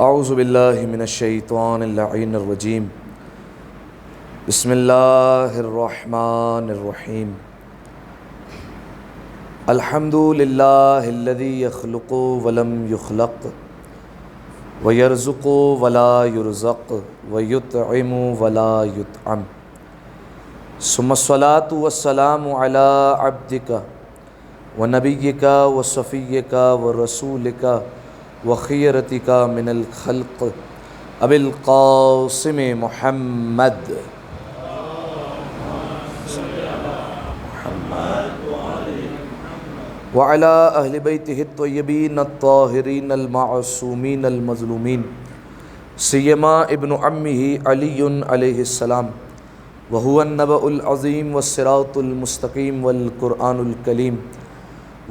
اعوذ باللہ من الشیطان اللعین الرجیم بسم اللہ الرحمن الرحیم الحمد للہ الذی یخلق ولم یخلق ویرزق ولا یرزق ویطعم ولا یطعم ثم الصلاة والسلام علی عبدک ونبیک وصفیک ورسولک وخیرتک من الخلق ابی القاسم محمد وعلی اہل بیتہ الطیبین الطاہرین المعصومین المظلومین سیما ابن عمہ علی علیہ السلام وهو النبأ العظیم والصراط المستقیم والقرآن الکلیم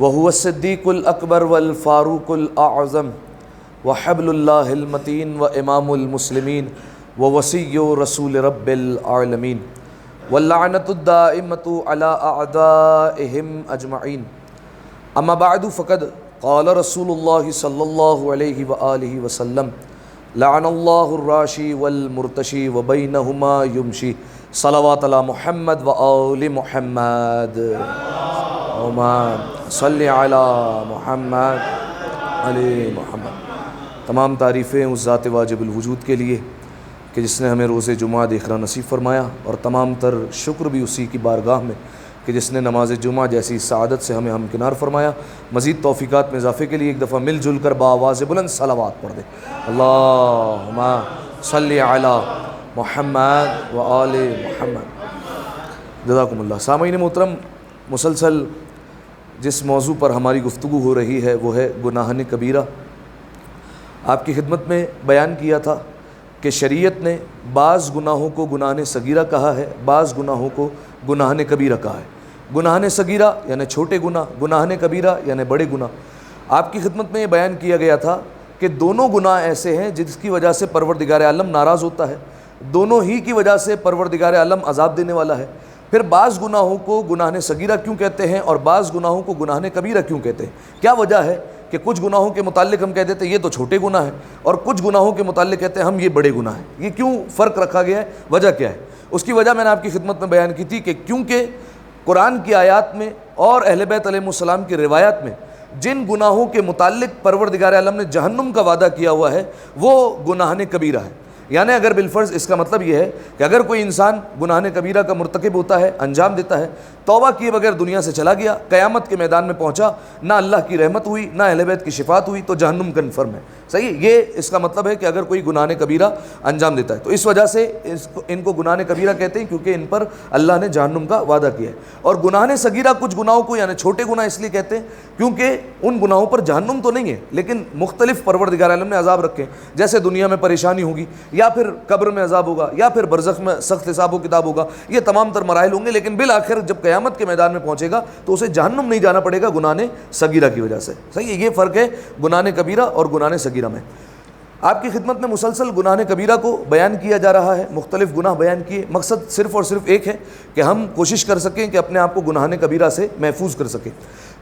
وهو الصدیق الاکبر والفاروق الاعظم وحبل اللہ المتین وامام المسلمین ووصی رسول رب العالمین واللعنۃ الدائمۃ علی اعدائہم اجمعین اما بعد فقد قال رسول اللہ صلی اللہ علیہ وآلہ وسلم لعن اللہ الراشی والمرتشی وبینہما یمشی صلوات علی محمد وآل محمد صلی علی محمد علی محمد۔ تمام تعریفیں اس ذات واجب الوجود کے لیے کہ جس نے ہمیں روز جمعہ دیکھنا نصیب فرمایا، اور تمام تر شکر بھی اسی کی بارگاہ میں کہ جس نے نماز جمعہ جیسی سعادت سے ہمیں ہمکنار فرمایا۔ مزید توفیقات میں اضافے کے لیے ایک دفعہ مل جل کر بآواز بلند صلوات پڑھ دیں۔ اللہم صلی علی محمد وآل محمد۔ جزاکم اللہ۔ سامعین محترم، مسلسل جس موضوع پر ہماری گفتگو ہو رہی ہے وہ ہے گناہن کبیرہ۔ آپ کی خدمت میں بیان کیا تھا کہ شریعت نے بعض گناہوں کو گناہن صغیرہ کہا ہے، بعض گناہوں کو گناہن کبیرہ کہا ہے۔ گناہن صغیرہ یعنی چھوٹے گناہ، گناہن کبیرہ یعنی بڑے گناہ۔ آپ کی خدمت میں یہ بیان کیا گیا تھا کہ دونوں گناہ ایسے ہیں جس کی وجہ سے پروردگار عالم ناراض ہوتا ہے، دونوں ہی کی وجہ سے پروردگار عالم عذاب دینے والا ہے۔ پھر بعض گناہوں کو گناہن صغیرہ کیوں کہتے ہیں اور بعض گناہوں کو گناہن کبیرہ کیوں کہتے ہیں؟ کیا وجہ ہے کہ کچھ گناہوں کے متعلق ہم کہہ دیتے ہیں یہ تو چھوٹے گناہ ہیں، اور کچھ گناہوں کے متعلق کہتے ہیں ہم یہ بڑے گناہ ہیں؟ یہ کیوں فرق رکھا گیا ہے؟ وجہ کیا ہے؟ اس کی وجہ میں نے آپ کی خدمت میں بیان کی تھی کہ کیونکہ قرآن کی آیات میں اور اہل بیت علیہ السلام کی روایات میں جن گناہوں کے متعلق پروردگار عالم نے جہنم کا وعدہ کیا ہوا ہے وہ گناہن کبیرہ ہے۔ یعنی اگر بالفرض اس کا مطلب یہ ہے کہ اگر کوئی انسان گناہن کبیرہ کا مرتکب ہوتا ہے، انجام دیتا ہے، توبہ کیے بغیر دنیا سے چلا گیا، قیامت کے میدان میں پہنچا، نہ اللہ کی رحمت ہوئی نہ اہل بیت کی شفاعت ہوئی، تو جہنم کنفرم ہے۔ صحیح، یہ اس کا مطلب ہے کہ اگر کوئی گناہن کبیرہ انجام دیتا ہے تو اس وجہ سے ان کو گناہن کبیرہ کہتے ہیں، کیونکہ ان پر اللہ نے جہنم کا وعدہ کیا ہے۔ اور گناہن صغیرہ کچھ گناہوں کو یعنی چھوٹے گناہ اس لیے کہتے ہیں کیونکہ ان گناہوں پر جہنم تو نہیں ہے لیکن مختلف پروردگار عالم نے عذاب رکھے ہیں، جیسے دنیا میں پریشانی ہوگی، یا پھر قبر میں عذاب ہوگا، یا پھر برزخ میں سخت حساب و کتاب ہوگا، یہ تمام تر مراحل ہوں گے، لیکن بالآخر جب قیامت کے میدان میں پہنچے گا تو اسے جہنم نہیں جانا پڑے گا گناہن صغیرہ کی وجہ سے۔ صحیح ہے، یہ فرق ہے گناہن کبیرہ اور گناہن صغیرہ میں۔ آپ کی خدمت میں مسلسل گناہن کبیرہ کو بیان کیا جا رہا ہے، مختلف گناہ بیان کیے، مقصد صرف اور صرف ایک ہے کہ ہم کوشش کر سکیں کہ اپنے آپ کو گناہن کبیرہ سے محفوظ کر سکیں،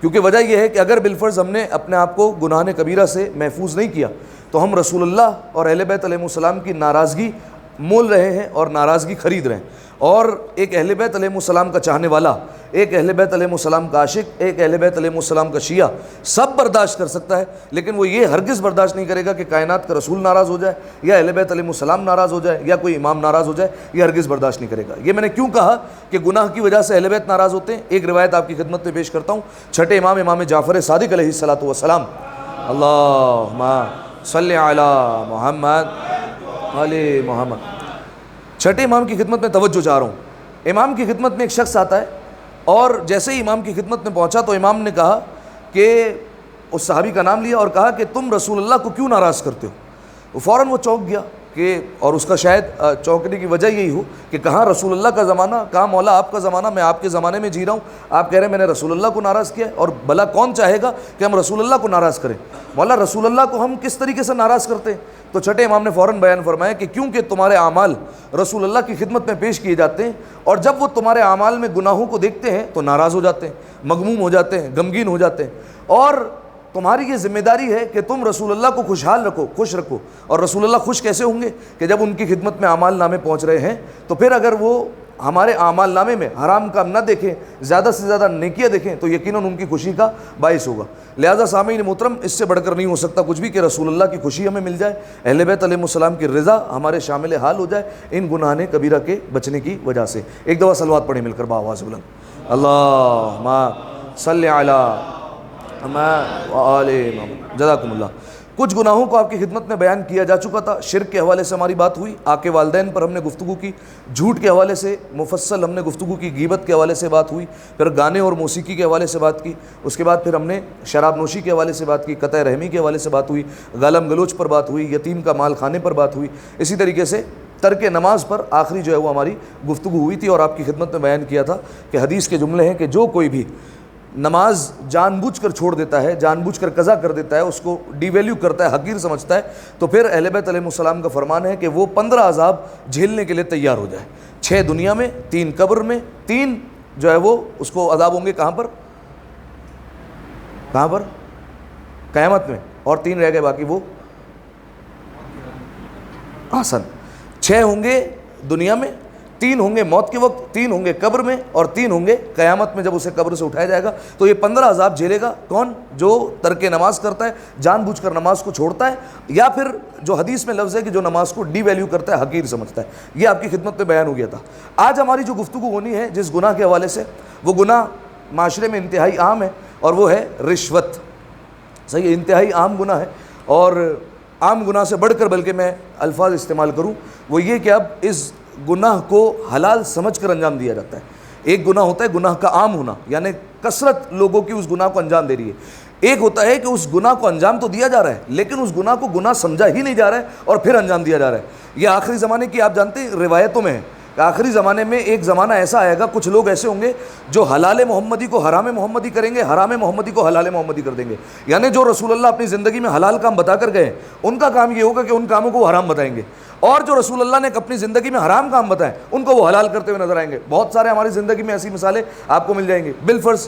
کیونکہ وجہ یہ ہے کہ اگر بالفرض ہم نے اپنے آپ کو گناہن کبیرہ سے محفوظ نہیں کیا تو ہم رسول اللہ اور اہل بیت علیہ السلام کی ناراضگی مول رہے ہیں اور ناراضگی خرید رہے ہیں۔ اور ایک اہل بیت علیہ السلام کا چاہنے والا، ایک اہل بیت علیہ السلام کا عاشق، ایک اہل بیت علیہ السلام کا شیعہ سب برداشت کر سکتا ہے، لیکن وہ یہ ہرگز برداشت نہیں کرے گا کہ کائنات کا رسول ناراض ہو جائے یا اہل بیت علیہ السلام ناراض ہو جائے یا کوئی امام ناراض ہو جائے، یہ ہرگز برداشت نہیں کرے گا۔ یہ میں نے کیوں کہا کہ گناہ کی وجہ سے اہل بیت ناراض ہوتے ہیں؟ ایک روایت آپ کی خدمت میں پیش کرتا ہوں، چھٹے امام امام جعفر صادق علیہ الصلوۃ والسلام، اللہم صلی علی محمد علی محمد۔ چھٹے امام کی خدمت میں توجہ چاہ رہا ہوں۔ امام کی خدمت میں ایک شخص آتا ہے اور جیسے ہی امام کی خدمت میں پہنچا تو امام نے کہا کہ اس صحابی کا نام لیا اور کہا کہ تم رسول اللہ کو کیوں ناراض کرتے ہو؟ فوراً وہ چونک گیا کہ، اور اس کا شاید چونکنے کی وجہ یہی ہو کہ کہاں رسول اللہ کا زمانہ، کہاں مولا آپ کا زمانہ، میں آپ کے زمانے میں جی رہا ہوں، آپ کہہ رہے ہیں میں نے رسول اللہ کو ناراض کیا ہے، اور بھلا کون چاہے گا کہ ہم رسول اللہ کو ناراض کریں؟ مولا رسول اللہ کو ہم کس طریقے سے ناراض کرتے ہیں؟ تو چھٹے امام نے فوراً بیان فرمایا کہ کیونکہ تمہارے اعمال رسول اللہ کی خدمت میں پیش کیے جاتے ہیں، اور جب وہ تمہارے اعمال میں گناہوں کو دیکھتے ہیں تو ناراض ہو جاتے ہیں، مغموم ہو جاتے ہیں، غمگین ہو جاتے ہیں، اور تمہاری یہ ذمہ داری ہے کہ تم رسول اللہ کو خوشحال رکھو، خوش رکھو. اور رسول اللہ خوش کیسے ہوں گے؟ کہ جب ان کی خدمت میں اعمال نامے پہنچ رہے ہیں تو پھر اگر وہ ہمارے اعمال نامے میں حرام کام نہ دیکھیں، زیادہ سے زیادہ نیکیاں دیکھیں، تو یقیناً ان کی خوشی کا باعث ہوگا. لہذا سامعین محترم، اس سے بڑھ کر نہیں ہو سکتا کچھ بھی کہ رسول اللہ کی خوشی ہمیں مل جائے، اہل بیت علیہ السلام کی رضا ہمارے شامل حال ہو جائے ان گناہ کبیرہ کے بچنے کی وجہ سے. ایک دفعہ صلوات پڑھیں مل کر بآواز بلند، اللہم صلی علی محمد و آل محمد. جزاکم اللہ. کچھ گناہوں کو آپ کی خدمت میں بیان کیا جا چکا تھا. شرک کے حوالے سے ہماری بات ہوئی، آق والدین پر ہم نے گفتگو کی، جھوٹ کے حوالے سے مفصل ہم نے گفتگو کی، غیبت کے حوالے سے بات ہوئی، پھر گانے اور موسیقی کے حوالے سے بات کی، اس کے بعد پھر ہم نے شراب نوشی کے حوالے سے بات کی، قطع رحمی کے حوالے سے بات ہوئی، گالم گلوچ پر بات ہوئی، یتیم کا مال کھانے پر بات ہوئی. اسی طریقے سے ترک نماز پر آخری جو ہے وہ ہماری گفتگو ہوئی تھی، اور آپ کی خدمت میں بیان کیا تھا کہ حدیث کے جملے ہیں کہ جو کوئی بھی نماز جان بوجھ کر چھوڑ دیتا ہے، جان بوجھ کر قضا کر دیتا ہے، اس کو ڈی ویلیو کرتا ہے، حقیر سمجھتا ہے، تو پھر اہل بیت علیہ السلام کا فرمان ہے کہ وہ 15 عذاب جھیلنے کے لیے تیار ہو جائے. 6 دنیا میں، 3 قبر میں، 3 جو ہے وہ اس کو عذاب ہوں گے کہاں پر؟ قیامت میں. اور 3 رہ گئے باقی، وہ آسن. 6 ہوں گے دنیا میں، 3 ہوں گے موت کے وقت، 3 ہوں گے قبر میں، اور 3 ہوں گے قیامت میں جب اسے قبر سے اٹھایا جائے گا. تو یہ 15 عذاب جھیلے گا کون؟ جو ترک نماز کرتا ہے، جان بوجھ کر نماز کو چھوڑتا ہے، یا پھر جو حدیث میں لفظ ہے کہ جو نماز کو ڈی ویلیو کرتا ہے، حقیر سمجھتا ہے. یہ آپ کی خدمت میں بیان ہو گیا تھا. آج ہماری جو گفتگو ہونی ہے جس گناہ کے حوالے سے، وہ گناہ معاشرے میں انتہائی عام ہے، اور وہ ہے رشوت. صحیح، انتہائی عام گناہ ہے، اور عام گناہ سے بڑھ کر بلکہ میں الفاظ استعمال کروں وہ یہ کہ اب اس گناہ کو حلال سمجھ کر انجام دیا جاتا ہے. ایک گناہ ہوتا ہے گناہ کا عام ہونا، یعنی کثرت لوگوں کی اس گناہ کو انجام دے رہی ہے. ایک ہوتا ہے کہ اس گناہ کو انجام تو دیا جا رہا ہے لیکن اس گناہ کو گناہ سمجھا ہی نہیں جا رہا ہے اور پھر انجام دیا جا رہا ہے. یہ آخری زمانے کی آپ جانتے ہیں روایتوں میں ہے کہ آخری زمانے میں ایک زمانہ ایسا آئے گا، کچھ لوگ ایسے ہوں گے جو حلال محمدی کو حرام محمدی کریں گے، حرام محمدی کو حلال محمدی کر دیں گے. یعنی جو رسول اللہ اپنی زندگی میں حلال کام بتا کر گئے، ان کا کام یہ ہوگا کہ ان کاموں کو وہ حرام بتائیں گے، اور جو رسول اللہ نے اپنی زندگی میں حرام کام بتائیں ان کو وہ حلال کرتے ہوئے نظر آئیں گے. بہت سارے ہماری زندگی میں ایسی مثالیں آپ کو مل جائیں گی. بالفرض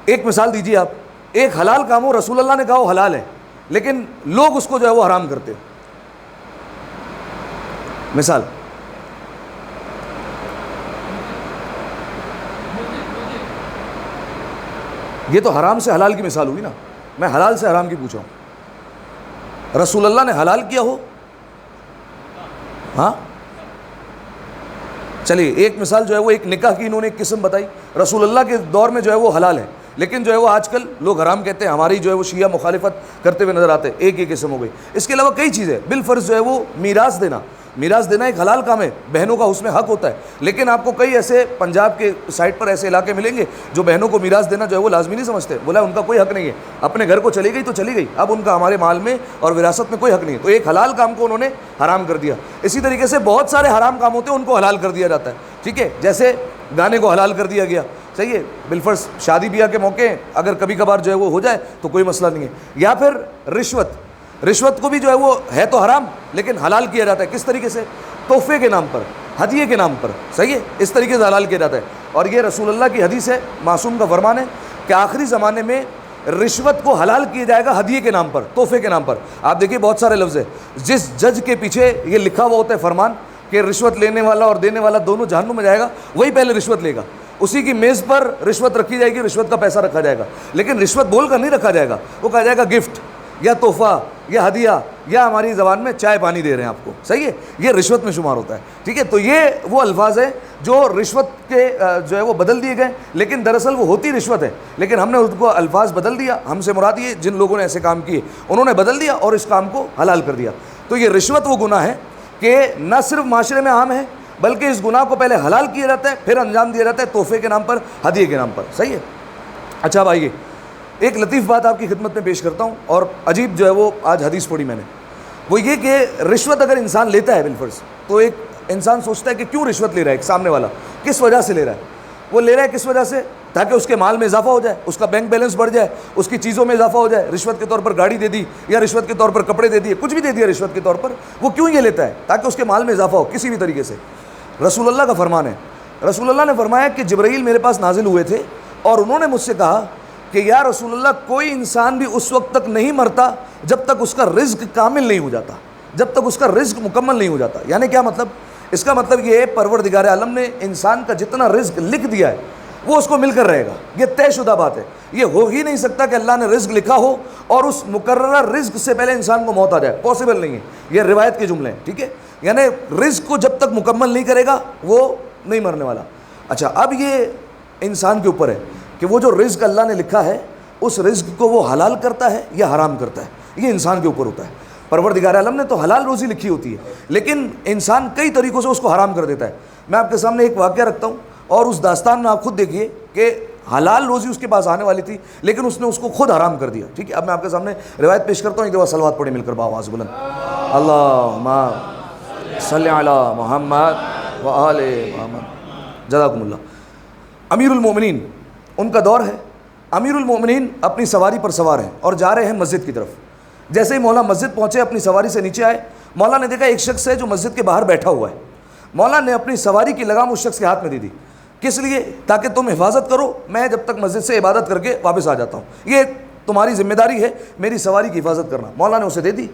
ایک مثال دیجیے آپ، ایک حلال کام ہو، رسول اللہ نے کہا وہ حلال ہے لیکن لوگ اس کو جو ہے وہ حرام کرتے. مثال یہ تو حرام سے حلال کی مثال ہوئی نا، میں حلال سے حرام کی پوچھ رہا ہوں. رسول اللہ نے حلال کیا ہو، ہاں چلیے ایک مثال جو ہے وہ ایک نکاح کی انہوں نے ایک قسم بتائی، رسول اللہ کے دور میں جو ہے وہ حلال ہے لیکن جو ہے وہ آج کل لوگ حرام کہتے ہیں. ہماری جو ہے وہ شیعہ مخالفت کرتے ہوئے نظر آتے ہیں. ایک قسم ہو گئی. اس کے علاوہ کئی چیزیں، بالفرض جو ہے وہ میراث دینا ایک حلال کام ہے، بہنوں کا اس میں حق ہوتا ہے، لیکن آپ کو کئی ایسے پنجاب کے سائڈ پر ایسے علاقے ملیں گے جو بہنوں کو میراث دینا جو ہے وہ لازمی نہیں سمجھتے. بولا ان کا کوئی حق نہیں ہے، اپنے گھر کو چلی گئی تو چلی گئی، اب ان کا ہمارے مال میں اور وراثت میں کوئی حق نہیں ہے. تو ایک حلال کام کو انہوں نے حرام کر دیا. اسی طریقے سے بہت سارے حرام کام ہوتے ہیں ان کو حلال کر دیا جاتا ہے. ٹھیک ہے، جیسے گانے کو حلال کر دیا گیا. صحیح ہے، بالفرض شادی بیاہ کے موقع اگر کبھی کبھار جو ہے وہ ہو جائے تو کوئی مسئلہ نہیں ہے. یا پھر رشوت کو بھی جو ہے وہ ہے تو حرام لیکن حلال کیا جاتا ہے. کس طریقے سے؟ تحفے کے نام پر، ہدیے کے نام پر. صحیح ہے، اس طریقے سے حلال کیا جاتا ہے. اور یہ رسول اللہ کی حدیث ہے، معصوم کا فرمان ہے کہ آخری زمانے میں رشوت کو حلال کیا جائے گا ہدیے کے نام پر، تحفے کے نام پر. آپ دیکھیے بہت سارے لفظ ہیں، جس جج کے پیچھے یہ لکھا ہوا ہوتا ہے فرمان کہ رشوت لینے والا اور دینے والا دونوں جہنم میں جائے گا، وہی پہلے رشوت لے گا. اسی کی میز پر رشوت رکھی جائے گی، رشوت کا پیسہ رکھا جائے گا، لیکن رشوت بول کر نہیں رکھا جائے گا، وہ کہا جائے گا گفٹ یا تحفہ یا ہدیہ یا ہماری زبان میں چائے پانی دے رہے ہیں آپ کو. صحیح ہے، یہ رشوت میں شمار ہوتا ہے. ٹھیک ہے، تو یہ وہ الفاظ ہیں جو رشوت کے جو ہے وہ بدل دیے گئے، لیکن دراصل وہ ہوتی رشوت ہے، لیکن ہم نے اس کو الفاظ بدل دیا. ہم سے مراد یہ جن لوگوں نے ایسے کام کیے انہوں نے بدل دیا اور اس کام کو حلال کر دیا. تو یہ رشوت وہ گناہ ہے کہ نہ صرف معاشرے میں عام ہے بلکہ اس گناہ کو پہلے حلال کیا جاتا ہے پھر انجام دیا جاتا ہے تحفے کے نام پر، ہدیے کے نام پر. صحیح ہے. اچھا اب آئیے ایک لطیف بات آپ کی خدمت میں پیش کرتا ہوں، اور عجیب جو ہے وہ آج حدیث پڑھی میں نے، وہ یہ کہ رشوت اگر انسان لیتا ہے بالفرض تو ایک انسان سوچتا ہے کہ کیوں رشوت لے رہا ہے، ایک سامنے والا کس وجہ سے لے رہا ہے. وہ لے رہا ہے کس وجہ سے؟ تاکہ اس کے مال میں اضافہ ہو جائے، اس کا بینک بیلنس بڑھ جائے، اس کی چیزوں میں اضافہ ہو جائے. رشوت کے طور پر گاڑی دے دی یا رشوت کے طور پر کپڑے دے دیے، کچھ بھی دے دیا رشوت کے طور پر. وہ کیوں یہ لیتا ہے؟ تاکہ اس کے مال میں اضافہ ہو کسی بھی طریقے سے. رسول اللہ کا فرمان ہے، رسول اللہ نے فرمایا کہ جبرائیل میرے پاس نازل ہوئے تھے اور انہوں نے مجھ سے کہا کہ یا رسول اللہ کوئی انسان بھی اس وقت تک نہیں مرتا جب تک اس کا رزق کامل نہیں ہو جاتا، جب تک اس کا رزق مکمل نہیں ہو جاتا۔ یعنی کیا مطلب؟ اس کا مطلب یہ ہے پروردگار عالم نے انسان کا جتنا رزق لکھ دیا ہے وہ اس کو مل کر رہے گا، یہ طے شدہ بات ہے۔ یہ ہو ہی نہیں سکتا کہ اللہ نے رزق لکھا ہو اور اس مقررہ رزق سے پہلے انسان کو موت آ جائے، پاسبل نہیں ہے، یہ روایت کے جملے ہیں، ٹھیک ہے؟ یعنی رزق کو جب تک مکمل نہیں کرے گا وہ نہیں مرنے والا۔ اچھا، اب یہ انسان کے اوپر ہے کہ وہ جو رزق اللہ نے لکھا ہے اس رزق کو وہ حلال کرتا ہے یا حرام کرتا ہے، یہ انسان کے اوپر ہوتا ہے۔ پروردگار عالم نے تو حلال روزی لکھی ہوتی ہے، لیکن انسان کئی طریقوں سے اس کو حرام کر دیتا ہے۔ میں آپ کے سامنے ایک واقعہ رکھتا ہوں اور اس داستان میں آپ خود دیکھیے کہ حلال روزی اس کے پاس آنے والی تھی لیکن اس نے اس کو خود حرام کر دیا، ٹھیک ہے؟ اب میں آپ کے سامنے روایت پیش کرتا ہوں، ایک دفعہ صلوات پڑھیں مل کر بآواز بلند، اللہم صلی علی محمد و آل محمد۔ جزاکم اللہ۔ امیر المومنین ان کا دور ہے، امیر المومنین اپنی سواری پر سوار ہیں اور جا رہے ہیں مسجد کی طرف۔ جیسے ہی مولا مسجد پہنچے، اپنی سواری سے نیچے آئے، مولا نے دیکھا ایک شخص ہے جو مسجد کے باہر بیٹھا ہوا ہے۔ مولا نے اپنی سواری کی لگام اس شخص کے ہاتھ میں دے دی، کس لیے؟ تاکہ تم حفاظت کرو، میں جب تک مسجد سے عبادت کر کے واپس آ جاتا ہوں، یہ تمہاری ذمہ داری ہے میری سواری کی حفاظت کرنا۔ مولا نے اسے دے دی،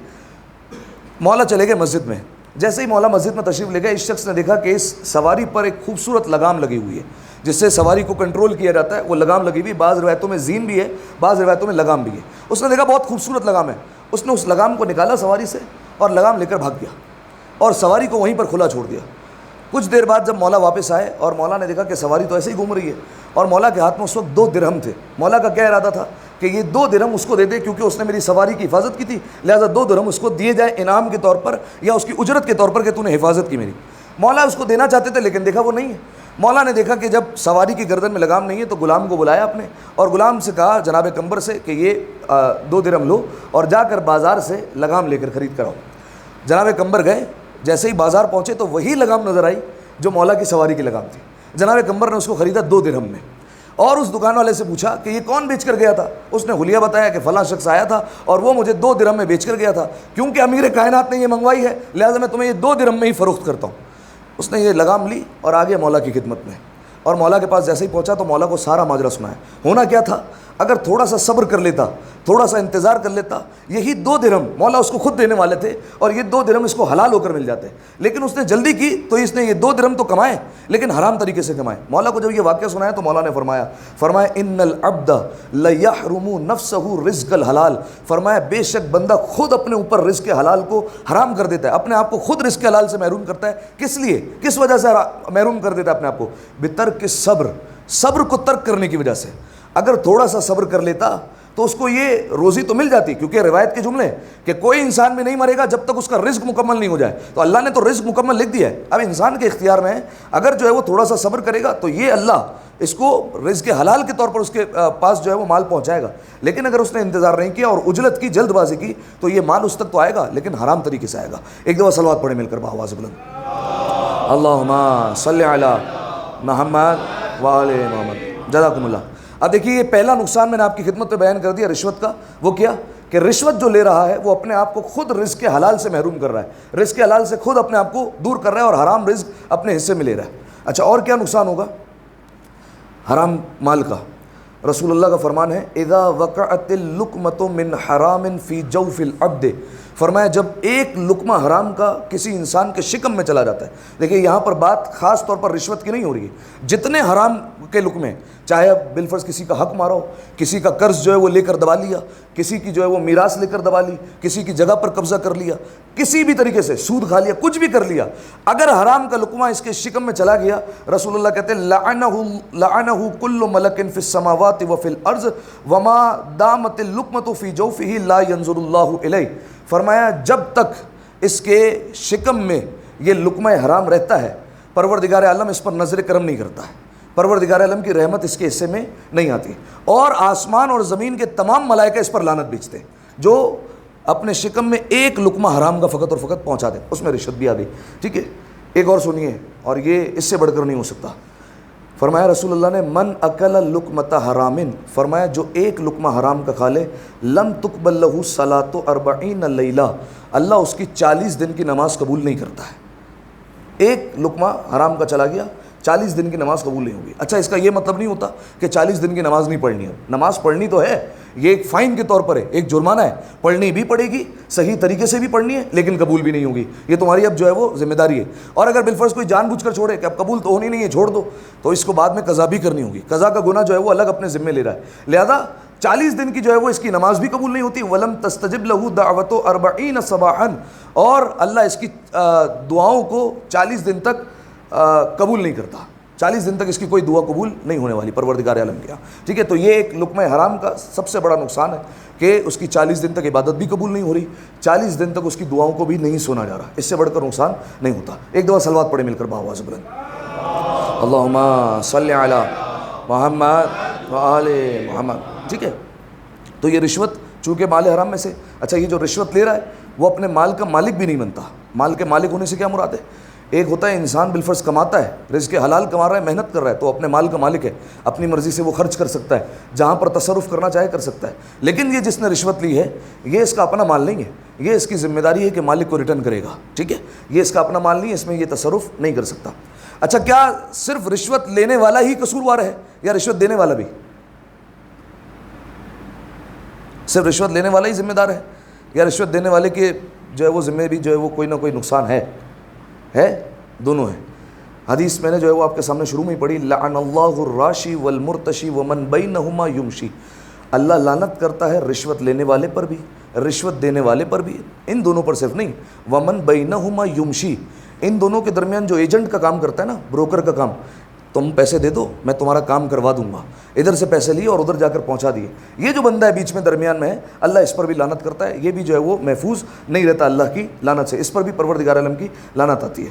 مولا چلے گئے مسجد میں۔ جیسے ہی مولا مسجد میں تشریف لے گئے، اس شخص نے دیکھا کہ اس سواری پر ایک خوبصورت لگام لگی ہوئی ہے جس سے سواری کو کنٹرول کیا جاتا ہے، وہ لگام لگی ہوئی، بعض روایتوں میں زین بھی ہے، بعض روایتوں میں لگام بھی ہے۔ اس نے دیکھا بہت خوبصورت لگام ہے، اس نے اس لگام کو نکالا سواری سے اور لگام لے کر بھاگ گیا اور سواری کو وہیں پر کھلا چھوڑ دیا۔ کچھ دیر بعد جب مولا واپس آئے اور مولا نے دیکھا کہ سواری تو ایسے ہی گھوم رہی ہے اور مولا کے ہاتھ میں اس وقت 2 درہم تھے۔ مولا کا کیا ارادہ تھا کہ یہ 2 درہم اس کو دے دے، کیونکہ اس نے میری سواری کی حفاظت کی تھی، لہٰذا 2 درہم اس کو دیے جائے انعام کے طور پر یا اس کی اجرت کے طور پر کہ تو نے حفاظت کی میری۔ مولا اس کو دینا چاہتے تھے لیکن دیکھا وہ نہیں ہے۔ مولا نے دیکھا کہ جب سواری کی گردن میں لگام نہیں ہے تو غلام کو بلایا اپنے اور غلام سے کہا جناب قمبر سے کہ یہ 2 درہم لو اور جا کر بازار سے لگام لے کر خرید کر آؤ۔ جناب قمبر گئے، جیسے ہی بازار پہنچے تو وہی لگام نظر آئی جو مولا کی سواری کی لگام تھی۔ جناب قمبر نے اس کو خریدا 2 درہم میں اور اس دکان والے سے پوچھا کہ یہ کون بیچ کر گیا تھا؟ اس نے حلیہ بتایا کہ فلاں شخص آیا تھا اور وہ مجھے 2 درہم میں بیچ کر گیا تھا، کیونکہ امیر کائنات نے یہ منگوائی ہے لہٰذا میں تمہیں یہ 2 درہم میں ہی فروخت کرتا ہوں۔ اس نے یہ لگام لی اور آگے مولا کی خدمت میں، اور مولا کے پاس جیسے ہی پہنچا تو مولا کو سارا ماجرا سنایا۔ ہونا کیا تھا، اگر تھوڑا سا صبر کر لیتا، تھوڑا سا انتظار کر لیتا، یہی 2 درہم مولا اس کو خود دینے والے تھے اور یہ 2 درہم اس کو حلال ہو کر مل جاتے، لیکن اس نے جلدی کی تو اس نے یہ 2 درہم تو کمائے لیکن حرام طریقے سے کمائے۔ مولا کو جب یہ واقعہ سنایا تو مولا نے فرمایا ان العبد لیحرم نفسہ رزق الحلال، فرمایا بے شک بندہ خود اپنے اوپر رزق حلال کو حرام کر دیتا ہے، اپنے آپ کو خود رزق حلال سے محروم کرتا ہے۔ کس لیے، کس وجہ سے محروم کر دیتا ہے اپنے آپ کو؟ بترک صبر، صبر کو ترک کرنے کی وجہ سے۔ اگر تھوڑا سا صبر کر لیتا تو اس کو یہ روزی تو مل جاتی، کیونکہ روایت کے جملے کہ کوئی انسان بھی نہیں مرے گا جب تک اس کا رزق مکمل نہیں ہو جائے، تو اللہ نے تو رزق مکمل لکھ دیا ہے، اب انسان کے اختیار میں ہے، اگر جو ہے وہ تھوڑا سا صبر کرے گا تو یہ اللہ اس کو رزق حلال کے طور پر اس کے پاس جو ہے وہ مال پہنچائے گا۔ لیکن اگر اس نے انتظار نہیں کیا اور اجلت کی، جلد بازی کی، تو یہ مال اس تک تو آئے گا لیکن حرام طریقے سے آئے گا۔ ایک دفعہ صلوات پڑھیں مل کر بآواز بلند، اللہم صلی علی محمد و آل محمد۔ جزاکم اللہ۔ اب دیکھیے یہ پہلا نقصان میں نے آپ کی خدمت میں بیان کر دیا رشوت کا، وہ کیا کہ رشوت جو لے رہا ہے وہ اپنے آپ کو خود رزق حلال سے محروم کر رہا ہے، رزق حلال سے خود اپنے آپ کو دور کر رہا ہے اور حرام رزق اپنے حصے میں لے رہا ہے۔ اچھا، اور کیا نقصان ہوگا حرام مال کا؟ رسول اللہ کا فرمان ہے اذا وقعت اللقمۃ من حرام فی جوف العبد، فرمایا جب ایک لقمہ حرام کا کسی انسان کے شکم میں چلا جاتا ہے، دیکھیں یہاں پر بات خاص طور پر رشوت کی نہیں ہو رہی ہے، جتنے حرام کے لقمے، چاہے اب بالفرض کسی کا حق مارا ہو، کسی کا قرض جو ہے وہ لے کر دبا لیا، کسی کی جو ہے وہ میراث لے کر دبا لی، کسی کی جگہ پر قبضہ کر لیا، کسی بھی طریقے سے سود کھا لیا، کچھ بھی کر لیا، اگر حرام کا لقمہ اس کے شکم میں چلا گیا، رسول اللہ کہتے ہیں لعنہ کل ملک فی السماوات وفی الارض وما دامت اللقمۃ فی جوفہ لا ینظر اللہ الیہ، فرمایا جب تک اس کے شکم میں یہ لقمہ حرام رہتا ہے پروردگار عالم اس پر نظر کرم نہیں کرتا ہے، پروردگار عالم کی رحمت اس کے حصے میں نہیں آتی، اور آسمان اور زمین کے تمام ملائکہ اس پر لعنت بھیجتے ہیں جو اپنے شکم میں ایک لقمہ حرام کا فقط اور فقط پہنچا دے، اس میں رشوت بھی آ گئی۔ ٹھیک ہے، ایک اور سنیے، اور یہ اس سے بڑھ کر نہیں ہو سکتا۔ فرمایا رسول اللہ نے من اکل لقمۃ حرام، فرمایا جو ایک لقمہ حرام کا کھا لے لم تقبل لہ صلاۃ 40 لیلہ، اللہ اس کی 40 دن کی نماز قبول نہیں کرتا ہے۔ ایک لقمہ حرام کا چلا گیا، 40 دن کی نماز قبول نہیں ہوگی۔ اچھا، اس کا یہ مطلب نہیں ہوتا کہ 40 دن کی نماز نہیں پڑھنی ہے، نماز پڑھنی تو ہے، یہ ایک فائن کے طور پر ہے، ایک جرمانہ ہے، پڑھنی بھی پڑے گی، صحیح طریقے سے بھی پڑھنی ہے، لیکن قبول بھی نہیں ہوگی، یہ تمہاری اب جو ہے وہ ذمہ داری ہے۔ اور اگر بالفرض کوئی جان بوجھ کر چھوڑے کہ اب قبول تو ہونی نہیں ہے، چھوڑ دو، تو اس کو بعد میں قضا بھی کرنی ہوگی، قضا کا گناہ جو ہے وہ الگ اپنے ذمہ لے رہا ہے، لہذا 40 دن کی جو ہے وہ اس کی نماز بھی قبول نہیں ہوتی۔ وَلَمْ تَسْتَجِبْ لَهُ دَعْوَةُ 40 صَبَاحًا، اور اللہ اس کی دعاؤں کو 40 دن تک قبول نہیں کرتا، 40 دن تک اس کی کوئی دعا قبول نہیں ہونے والی پروردگار عالم کے یہاں، ٹھیک ہے۔ تو یہ ایک لقمہ حرام کا سب سے بڑا نقصان ہے کہ اس کی 40 دن تک عبادت بھی قبول نہیں ہو رہی، 40 دن تک اس کی دعاؤں کو بھی نہیں سنا جا رہا، اس سے بڑھ کر نقصان نہیں ہوتا۔ ایک دفعہ صلوات پڑھے مل کر بآواز بلند، اللہم صلی علی محمد وآل محمد، ٹھیک ہے۔ تو یہ رشوت چونکہ مال حرام میں سے، اچھا یہ جو رشوت لے رہا ہے وہ اپنے مال کا مالک بھی نہیں بنتا۔ مال کے مالک ہونے سے کیا مراد ہے؟ ایک ہوتا ہے انسان بالفرض کماتا ہے، رزق حلال کما رہا ہے، محنت کر رہا ہے، تو اپنے مال کا مالک ہے، اپنی مرضی سے وہ خرچ کر سکتا ہے، جہاں پر تصرف کرنا چاہے کر سکتا ہے۔ لیکن یہ جس نے رشوت لی ہے یہ اس کا اپنا مال نہیں ہے، یہ اس کی ذمہ داری ہے کہ مالک کو ریٹرن کرے گا، ٹھیک ہے، یہ اس کا اپنا مال نہیں ہے، اس میں یہ تصرف نہیں کر سکتا۔ اچھا، کیا صرف رشوت لینے والا ہی قصوروار ہے یا رشوت دینے والا بھی؟ صرف رشوت لینے والا ہی ذمہ دار ہے یا رشوت دینے والے کے جو ہے وہ ذمہ بھی جو ہے وہ کوئی نہ کوئی نقصان ہے؟ دونوں ہیں۔ حدیث میں نے جو ہے وہ آپ کے سامنے شروع میں ہی پڑھی، لعن اللہ الراشی والمرتشی ومن بینہما یمشی، اللہ لعنت کرتا ہے رشوت لینے والے پر بھی، رشوت دینے والے پر بھی، ان دونوں پر صرف نہیں، ومن بینہما یمشی، ان دونوں کے درمیان جو ایجنٹ کا کام کرتا ہے نا، بروکر کا کام، تم پیسے دے دو میں تمہارا کام کروا دوں گا، ادھر سے پیسے لیے اور ادھر جا کر پہنچا دیے، یہ جو بندہ ہے بیچ میں درمیان میں ہے، اللہ اس پر بھی لعنت کرتا ہے، یہ بھی جو ہے وہ محفوظ نہیں رہتا اللہ کی لعنت سے، اس پر بھی پروردگار عالم کی لعنت آتی ہے۔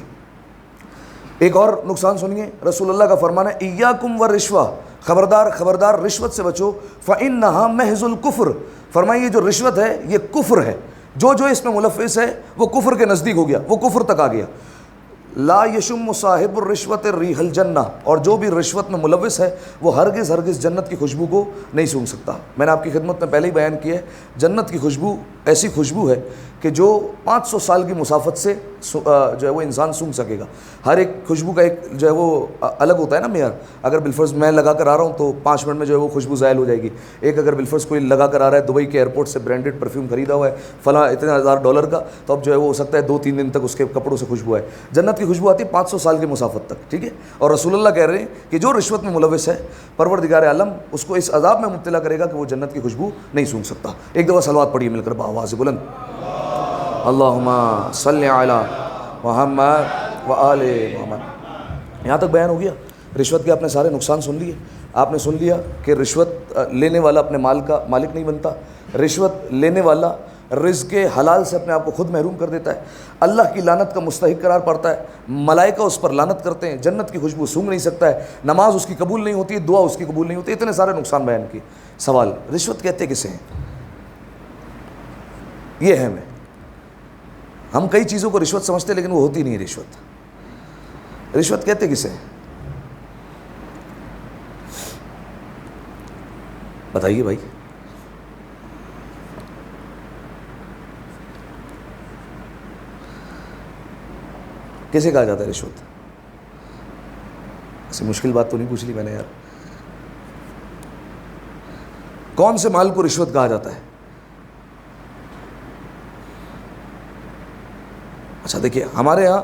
ایک اور نقصان سنیے، رسول اللہ کا فرمان ہے ایاکم والرشوہ، خبردار خبردار رشوت سے بچو، فإنہا محض الکفر، فرمائیے یہ جو رشوت ہے یہ کفر ہے، جو اس میں ملوث ہے وہ کفر کے نزدیک ہو گیا، وہ کفر تک آ گیا۔ لا یشم صاحب الرشوت ریح الجنہ، اور جو بھی رشوت میں ملوث ہے وہ ہرگز ہرگز جنت کی خوشبو کو نہیں سونگھ سکتا۔ میں نے آپ کی خدمت میں پہلے ہی بیان کیا ہے، جنت کی خوشبو ایسی خوشبو ہے کہ جو 500 سال کی مسافت سے جو ہے وہ انسان سونگھ سکے گا۔ ہر ایک خوشبو کا ایک جو ہے وہ الگ ہوتا ہے نا معیار، اگر بالفرض میں لگا کر آ رہا ہوں تو 5 منٹ میں جو ہے وہ خوشبو زائل ہو جائے گی، ایک اگر بالفرض کوئی لگا کر آ رہا ہے دبئی کے ایئرپورٹ سے برانڈڈ پرفیوم خریدا ہوا ہے فلاں اتنے $1000 کا، تو اب جو ہے وہ ہو سکتا ہے 2-3 دن تک اس کے کپڑوں سے خوشبو ہے۔ جنت کی خوشبو آتی ہے 500 سال کی مسافت تک، ٹھیک ہے۔ اور رسول اللہ کہہ رہے ہیں کہ جو رشوت میں ملوث ہے پروردگار عالم اس کو اس عذاب میں مبتلا کرے گا کہ وہ جنت کی خوشبو نہیں سونگھ سکتا۔ ایک دفعہ صلوات پڑھیے مل کر بآواز بلند، اللہم صلی علی محمد وآل محمد۔ یہاں تک بیان ہو گیا رشوت کے، آپ نے سارے نقصان سن لیے، آپ نے سن لیا کہ رشوت لینے والا اپنے مال کا مالک نہیں بنتا، رشوت لینے والا رزق حلال سے اپنے آپ کو خود محروم کر دیتا ہے، اللہ کی لعنت کا مستحق قرار پڑتا ہے، ملائکہ اس پر لعنت کرتے ہیں، جنت کی خوشبو سونگھ نہیں سکتا ہے، نماز اس کی قبول نہیں ہوتی ہے، دعا اس کی قبول نہیں ہوتی، اتنے سارے نقصان بیان کیے۔ سوال، رشوت کہتے کسے ہیں؟ یہ ہے ہم کئی چیزوں کو رشوت سمجھتے لیکن وہ ہوتی نہیں ہے رشوت۔ رشوت کہتے کسے ہیں بتائیے بھائی؟ کیسے کہا جاتا ہے رشوت؟ ایسی مشکل بات تو نہیں پوچھ لی میں نے یار، کون سے مال کو رشوت کہا جاتا ہے؟ اچھا دیکھیے، ہمارے ہاں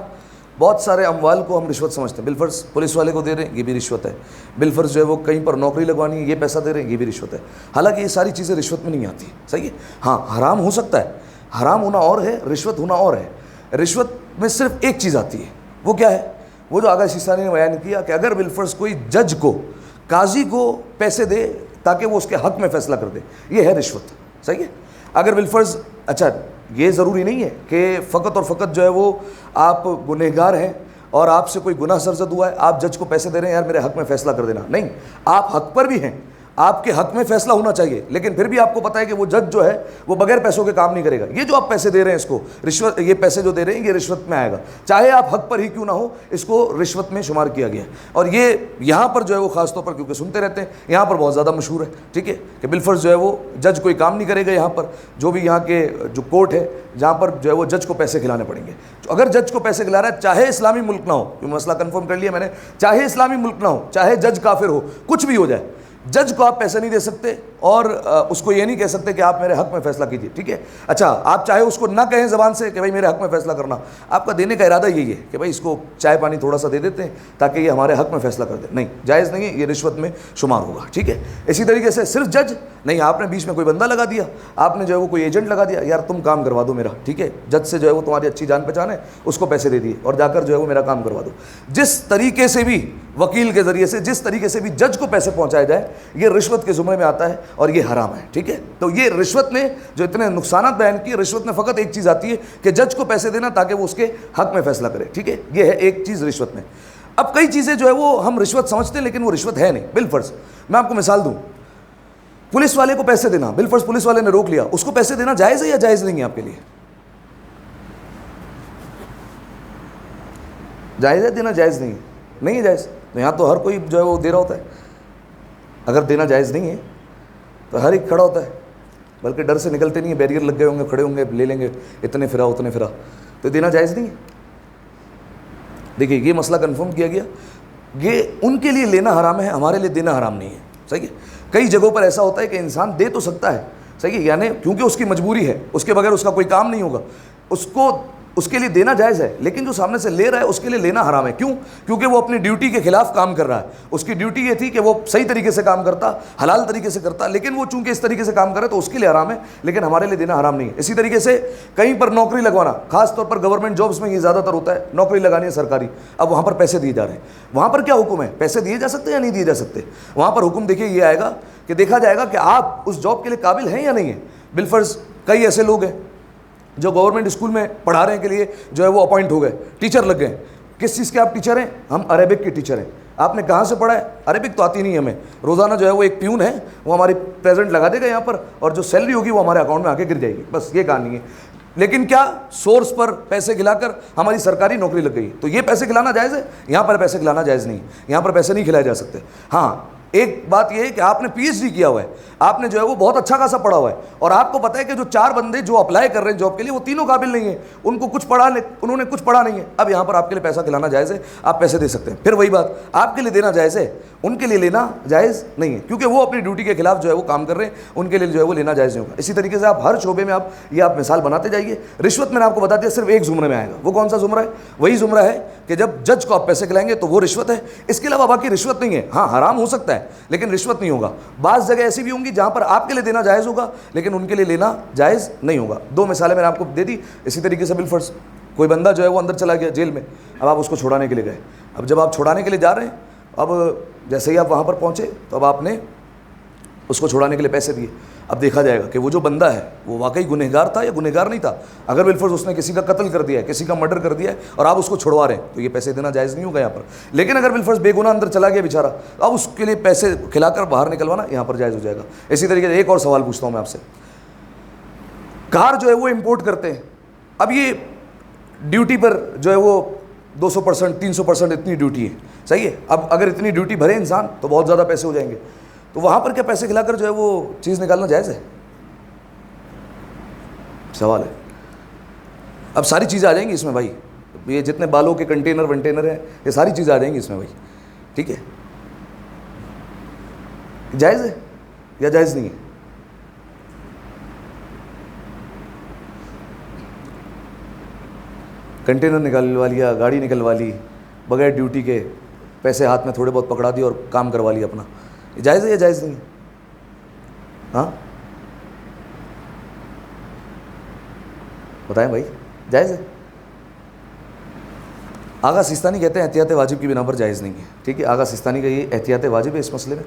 بہت سارے اموال کو ہم رشوت سمجھتے ہیں، بالفرض پولیس والے کو دے رہے ہیں یہ بھی رشوت ہے، بالفرض جو ہے وہ کہیں پر نوکری لگوانی ہے یہ پیسہ دے رہے ہیں یہ بھی رشوت ہے، حالانکہ یہ ساری چیزیں رشوت میں نہیں آتی، صحیح ہے۔ ہاں حرام ہو سکتا ہے، حرام ہونا اور ہے، رشوت ہونا اور ہے۔ رشوت میں صرف ایک چیز آتی ہے، وہ کیا ہے؟ وہ جو آغا سیستانی نے بیان کیا کہ اگر بالفرض کوئی جج کو، قاضی کو پیسے دے تاکہ وہ اس کے حق میں فیصلہ کر دے، یہ ہے رشوت، صحیح ہے۔ اگر بالفرض، اچھا یہ ضروری نہیں ہے کہ فقط اور فقط جو ہے وہ آپ گنہگار ہیں اور آپ سے کوئی گناہ سرزد ہوا ہے، آپ جج کو پیسے دے رہے ہیں یار میرے حق میں فیصلہ کر دینا، نہیں، آپ حق پر بھی ہیں، آپ کے حق میں فیصلہ ہونا چاہیے، لیکن پھر بھی آپ کو پتہ ہے کہ وہ جج جو ہے وہ بغیر پیسوں کے کام نہیں کرے گا. یہ جو آپ پیسے دے رہے ہیں اس کو رشوت، یہ پیسے جو دے رہے ہیں یہ رشوت میں آئے گا، چاہے آپ حق پر ہی کیوں نہ ہو، اس کو رشوت میں شمار کیا گیا ہے. اور یہ یہاں پر جو ہے وہ خاص طور پر کیونکہ سنتے رہتے ہیں، یہاں پر بہت زیادہ مشہور ہے، ٹھیک ہے، کہ بالفرض جو ہے وہ جج کوئی کام نہیں کرے گا یہاں پر، جو بھی یہاں کے جو کورٹ ہے جہاں پر جو ہے وہ جج کو پیسے کھلانے پڑیں گے. تو اگر جج کو پیسے کھلا رہا ہے، چاہے اسلامی ملک نہ ہو، یہ مسئلہ کنفرم کر لیا میں نے، چاہے اسلامی ملک نہ ہو، چاہے جج کافر ہو، کچھ بھی ہو جائے، جج کو آپ پیسے نہیں دے سکتے اور اس کو یہ نہیں کہہ سکتے کہ آپ میرے حق میں فیصلہ کیجیے، ٹھیک ہے. اچھا، آپ چاہے اس کو نہ کہیں زبان سے کہ بھائی میرے حق میں فیصلہ کرنا، آپ کا دینے کا ارادہ یہی ہے کہ بھائی اس کو چائے پانی تھوڑا سا دے دیتے ہیں تاکہ یہ ہمارے حق میں فیصلہ کر دے، نہیں، جائز نہیں ہے، یہ رشوت میں شمار ہوگا، ٹھیک ہے. اسی طریقے سے صرف جج نہیں، آپ نے بیچ میں کوئی بندہ لگا دیا، آپ نے جو ہے وہ کوئی ایجنٹ لگا دیا، یار تم کام کروا دو میرا، ٹھیک ہے، جج سے جو ہے وہ تمہاری اچھی جان پہچان ہے، اس کو پیسے دے دیے اور جا کر جو ہے وہ میرا کام کروا دو. جس طریقے سے بھی وکیل کے ذریعے سے، جس طریقے سے بھی جج کو پیسے پہنچائے جائے، یہ رشوت کے زمرے میں آتا ہے اور یہ حرام ہے، ٹھیک ہے. تو یہ رشوت نے جو اتنے نقصانات بیان کیے، رشوت میں فقط ایک چیز آتی ہے کہ جج کو پیسے دینا تاکہ وہ اس کے حق میں فیصلہ کرے، ٹھیک ہے، یہ ہے ایک چیز رشوت میں. اب کئی چیزیں جو ہے وہ ہم رشوت سمجھتے ہیں لیکن وہ رشوت ہے نہیں. بالفرض میں آپ کو مثال دوں، پولیس والے کو پیسے دینا، بالفرض پولیس والے نے روک لیا، اس کو پیسے دینا جائز ہے یا جائز نہیں ہے آپ کے لیے؟ جائز ہے دینا؟ جائز نہیں ہے، نہیں ہے جائز. تو یہاں تو ہر کوئی جو ہے وہ دے رہا ہوتا ہے. اگر دینا جائز نہیں ہے تو ہر ایک کھڑا ہوتا ہے، بلکہ ڈر سے نکلتے نہیں ہیں، بیریئر لگ گئے ہوں گے، کھڑے ہوں گے، لے لیں گے، اتنے پھرا اتنے پھرا، تو دینا جائز نہیں ہے. دیکھیے یہ مسئلہ کنفرم کیا گیا، یہ ان کے لیے لینا حرام ہے، ہمارے لیے دینا حرام نہیں ہے، صحیح ہے. کئی جگہوں پر ایسا ہوتا ہے کہ انسان دے تو سکتا ہے، صحیح ہے، یعنی کیونکہ اس کی مجبوری ہے، اس کے بغیر اس کا کوئی کام نہیں ہوگا، اس کے لیے دینا جائز ہے، لیکن جو سامنے سے لے رہا ہے اس کے لیے لینا حرام ہے. کیوں؟ کیونکہ وہ اپنی ڈیوٹی کے خلاف کام کر رہا ہے. اس کی ڈیوٹی یہ تھی کہ وہ صحیح طریقے سے کام کرتا، حلال طریقے سے کرتا، لیکن وہ چونکہ اس طریقے سے کام کرے تو اس کے لیے حرام ہے، لیکن ہمارے لیے دینا حرام نہیں ہے. اسی طریقے سے کہیں پر نوکری لگوانا، خاص طور پر گورنمنٹ جابس میں یہ زیادہ تر ہوتا ہے، نوکری لگانی ہے سرکاری، اب وہاں پر پیسے دیے جا رہے ہیں. وہاں پر کیا حکم ہے؟ پیسے دیے جا سکتے ہیں یا نہیں دیے جا سکتے؟ وہاں پر حکم دیکھیے یہ آئے گا کہ دیکھا جائے گا کہ آپ اس جاب کے لیے قابل ہیں یا نہیں ہیں. بالفرض کئی ایسے لوگ ہیں جو گورنمنٹ اسکول میں پڑھانے کے لیے جو ہے وہ اپوائنٹ ہو گئے، ٹیچر لگ گئے. کس چیز کے آپ ٹیچر ہیں؟ ہم عربک کے ٹیچر ہیں. آپ نے کہاں سے پڑھا ہے؟ عربک تو آتی نہیں ہمیں. روزانہ جو ہے وہ ایک پیون ہے، وہ ہماری پریزنٹ لگا دے گا یہاں پر، اور جو سیلری ہوگی وہ ہمارے اکاؤنٹ میں آ کے گر جائے گی، بس یہ کہانی ہے. لیکن کیا سورس پر پیسے کھلا کر ہماری سرکاری نوکری لگ گئی، تو یہ پیسے کھلانا جائز ہے؟ یہاں پر پیسے کھلانا جائز نہیں، یہاں پر پیسے نہیں کھلائے جا سکتے. ہاں ایک بات یہ ہے کہ آپ نے پی ایچ ڈی کیا ہوا ہے، آپ نے جو ہے وہ بہت اچھا خاصا پڑھا ہوا ہے، اور آپ کو پتہ ہے کہ جو 4 بندے جو اپلائی کر رہے ہیں جاب کے لیے وہ تینوں قابل نہیں ہیں، ان کو کچھ پڑھا، انہوں نے کچھ پڑھا نہیں ہے. اب یہاں پر آپ کے لیے پیسہ کھلانا جائز ہے، آپ پیسے دے سکتے ہیں. پھر وہی بات، آپ کے لیے دینا جائز ہے، ان کے لیے لینا جائز نہیں ہے، کیونکہ وہ اپنی ڈیوٹی کے خلاف جو ہے وہ کام کر رہے ہیں، ان کے لیے جو ہے وہ لینا جائز نہیں ہوگا. اسی طریقے سے آپ ہر شعبے میں آپ مثال بناتے جائیے. رشوت میں نے آپ کو بتا دیا صرف ایک زمرے میں آئے گا. وہ کون سا زمرہ ہے؟ وہی زمرہ ہے کہ جب جج کو آپ پیسے کھلائیں گے تو وہ رشوت ہے. اس کے علاوہ باقی رشوت نہیں ہے. ہاں حرام ہو سکتا ہے لیکن رشوت نہیں ہوگا. بعض جگہ ایسی بھی ہوں گی جہاں پر آپ کے لیے دینا جائز ہوگا لیکن ان کے لیے لینا جائز نہیں ہوگا. 2 مثالیں میں نے آپ کو دے دی. اسی طریقے سے بالفرض کوئی بندہ جو ہے وہ اندر چلا گیا جیل میں، اب آپ اس کو چھڑانے کے لیے گئے. اب جب آپ چھڑانے کے لیے جا رہے ہیں، اب جیسے ہی آپ وہاں پر پہنچے تو اب آپ نے اس کو چھڑانے کے لیے پیسے دیے. اب دیکھا جائے گا کہ وہ جو بندہ ہے وہ واقعی گنہگار تھا یا گنہگار نہیں تھا. اگر بالفرض اس نے کسی کا قتل کر دیا ہے، کسی کا مرڈر کر دیا ہے اور آپ اس کو چھڑوا رہے ہیں تو یہ پیسے دینا جائز نہیں ہوگا یہاں پر. لیکن اگر بالفرض بے گناہ اندر چلا گیا بیچارہ، اب اس کے لیے پیسے کھلا کر باہر نکلوانا یہاں پر جائز ہو جائے گا. اسی طریقے سے ایک اور سوال پوچھتا ہوں میں آپ سے. کار جو ہے وہ امپورٹ کرتے ہیں، اب یہ ڈیوٹی پر جو ہے وہ 200% 300% اتنی ڈیوٹی ہے، صحیح ہے. اب اگر اتنی ڈیوٹی بھرے انسان تو بہت زیادہ پیسے ہو جائیں گے، تو وہاں پر کیا پیسے کھلا کر جو ہے وہ چیز نکالنا جائز ہے؟ سوال ہے. اب ساری چیزیں آ جائیں گی اس میں بھائی، یہ جتنے بالوں کے کنٹینر ونٹینر ہیں یہ ساری چیزیں آ جائیں گی اس میں بھائی، ٹھیک ہے. جائز ہے یا جائز نہیں ہے؟ کنٹینر نکلوا لیا، گاڑی نکلوا لی، بغیر ڈیوٹی کے پیسے ہاتھ میں تھوڑے بہت پکڑا دیے اور کام کروا لیا اپنا، جائز ہے یا جائز نہیں ہے؟ ہاں بتائیں بھائی، جائز ہے؟ آغا سیستانی کہتے ہیں احتیاط واجب کی بنا پر جائز نہیں ہے، ٹھیک ہے. آغا سیستانی کا یہ احتیاط واجب ہے اس مسئلے میں،